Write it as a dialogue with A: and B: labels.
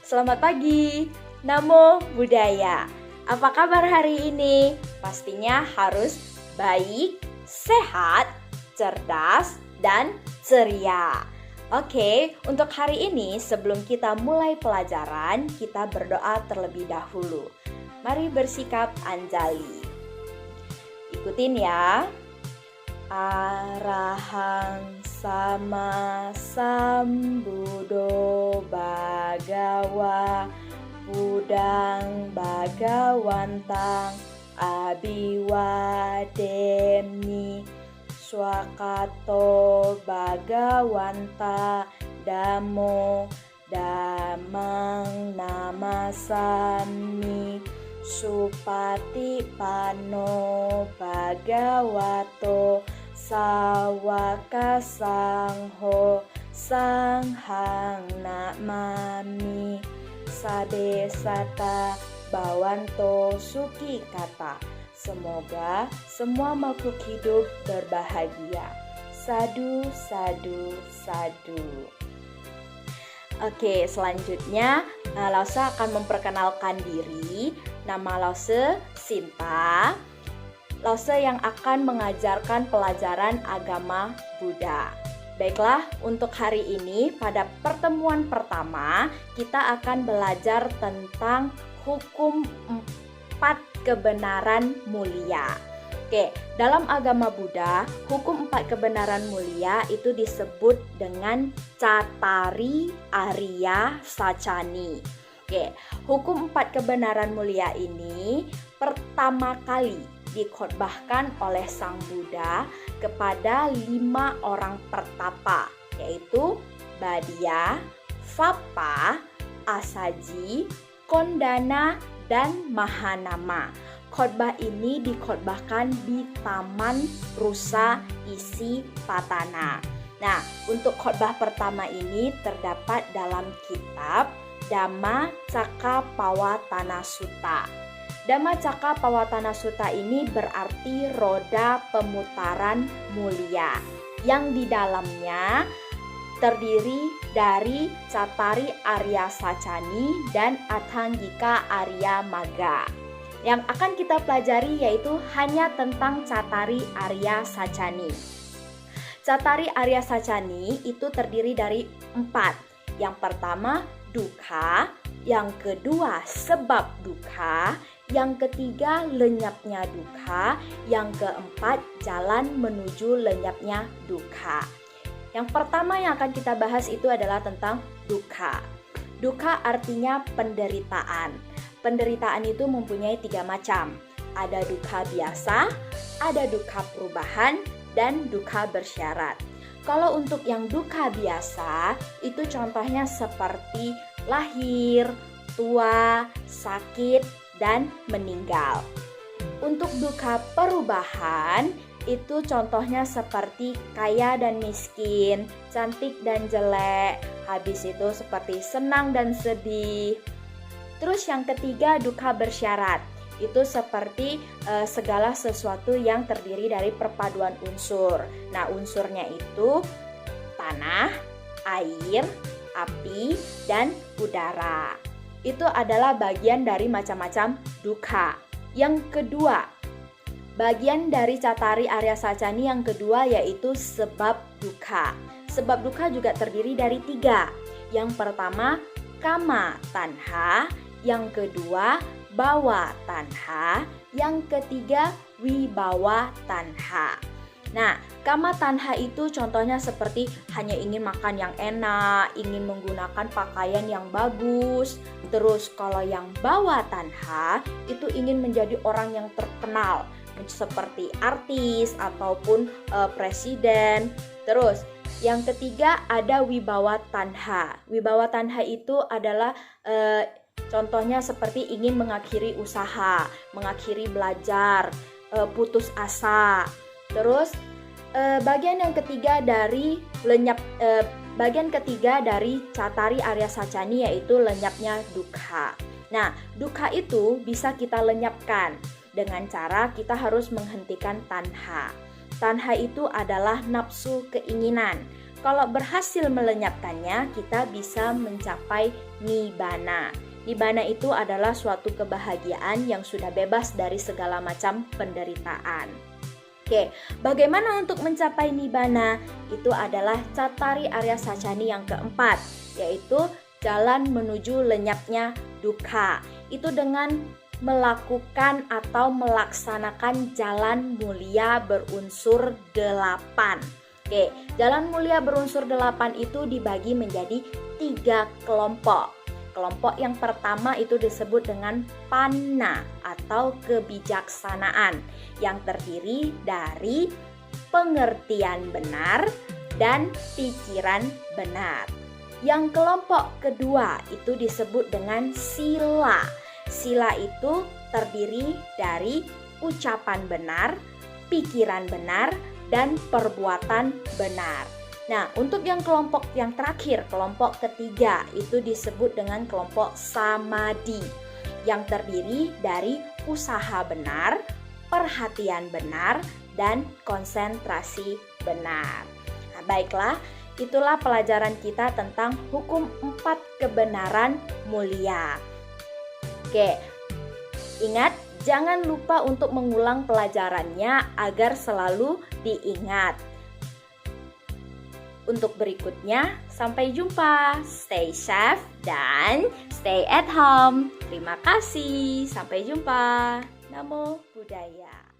A: Selamat pagi, Namo Buddhaya. Apa kabar hari ini? Pastinya harus baik, sehat, cerdas, dan ceria. Oke, untuk hari ini sebelum kita mulai pelajaran, kita berdoa terlebih dahulu. Mari bersikap Anjali. Ikutin ya. Arahang sama sambuddho bhagawa Buddhang bhagawantang abiwademi swakato bhagawanta dhammo dhammang namasami supatipanno bhagavato sawaka sangho sanghang namami sadesata bawanto suki kata. Semoga semua makhluk hidup berbahagia. Sadu, sadu, sadu. Oke, selanjutnya Lause akan memperkenalkan diri. Nama Lause Sinta. Lause yang akan mengajarkan pelajaran agama Buddha. Baiklah, untuk hari ini pada pertemuan pertama kita akan belajar tentang hukum 4 kebenaran mulia. Oke, dalam agama Buddha, hukum 4 kebenaran mulia itu disebut dengan Cattari Arya Sacani. Oke, hukum 4 kebenaran mulia ini pertama kali dikhotbahkan oleh Sang Buddha kepada 5 orang pertapa, yaitu Badia, Vappa, Asaji, Kondana, dan Mahanama. Khotbah ini dikhotbahkan di Taman Rusa Isi Patana. Nah, untuk khotbah pertama ini terdapat dalam kitab Dhammacakkappawatthana Sutta. Dhammacakkappawatthana Sutta ini berarti roda pemutaran mulia, yang di dalamnya terdiri dari Cattari Arya Sacani dan Atthangika Arya Magga. Yang akan kita pelajari yaitu hanya tentang Cattari Arya Sacani. Cattari Arya Sacani itu terdiri dari 4. Yang pertama dukkha, yang kedua sebab dukkha, yang ketiga lenyapnya dukkha, yang keempat jalan menuju lenyapnya dukkha. Yang pertama yang akan kita bahas itu adalah tentang dukkha. Dukkha artinya penderitaan. Penderitaan itu mempunyai 3 macam. Ada dukkha biasa, ada dukkha perubahan, dan dukkha bersyarat. Kalau untuk yang dukkha biasa, itu contohnya seperti lahir, tua, sakit, dan meninggal. Untuk dukkha perubahan, itu contohnya seperti kaya dan miskin, cantik dan jelek, habis itu seperti senang dan sedih. Terus yang ketiga dukkha bersyarat, itu seperti segala sesuatu yang terdiri dari perpaduan unsur. Nah, unsurnya itu tanah, air, api, dan udara. Itu adalah bagian dari macam-macam dukkha. Yang kedua, bagian dari Cattari Arya Sacani yang kedua yaitu sebab dukkha. Sebab dukkha juga terdiri dari 3. Yang pertama kama tanha, yang kedua bawa tanha, yang ketiga wibawa tanha. Nah, kama tanha itu contohnya seperti hanya ingin makan yang enak, ingin menggunakan pakaian yang bagus. Terus kalau yang bawa tanha itu ingin menjadi orang yang terkenal, seperti artis ataupun presiden. Terus yang ketiga ada wibawa tanha. Wibawa tanha itu adalah contohnya seperti ingin mengakhiri usaha, mengakhiri belajar, putus asa. Terus bagian ketiga dari Cattari Arya Sacani yaitu lenyapnya dukkha. Nah, dukkha itu bisa kita lenyapkan dengan cara kita harus menghentikan tanha. Tanha itu adalah nafsu keinginan. kalau berhasil melenyapkannya, kita bisa mencapai nibbana. Nibbana itu adalah suatu kebahagiaan yang sudah bebas dari segala macam penderitaan. Oke, bagaimana untuk mencapai nibbana? Itu adalah Cattari Arya Sacani yang keempat, yaitu jalan menuju lenyapnya dukkha. Itu dengan melakukan atau melaksanakan jalan mulia berunsur 8. Oke, jalan mulia berunsur 8 itu dibagi menjadi 3 kelompok. Kelompok yang pertama itu disebut dengan panna atau kebijaksanaan, yang terdiri dari pengertian benar dan pikiran benar. Yang kelompok kedua itu disebut dengan sila. Sila itu terdiri dari ucapan benar, pikiran benar, dan perbuatan benar. Nah, untuk yang kelompok yang terakhir, kelompok ketiga, itu disebut dengan kelompok samadhi, yang terdiri dari usaha benar, perhatian benar, dan konsentrasi benar. Nah, baiklah, itulah pelajaran kita tentang hukum 4 kebenaran mulia. Oke, ingat, jangan lupa untuk mengulang pelajarannya agar selalu diingat. Untuk berikutnya, sampai jumpa. Stay safe dan stay at home. Terima kasih. Sampai jumpa. Namo Buddhaya.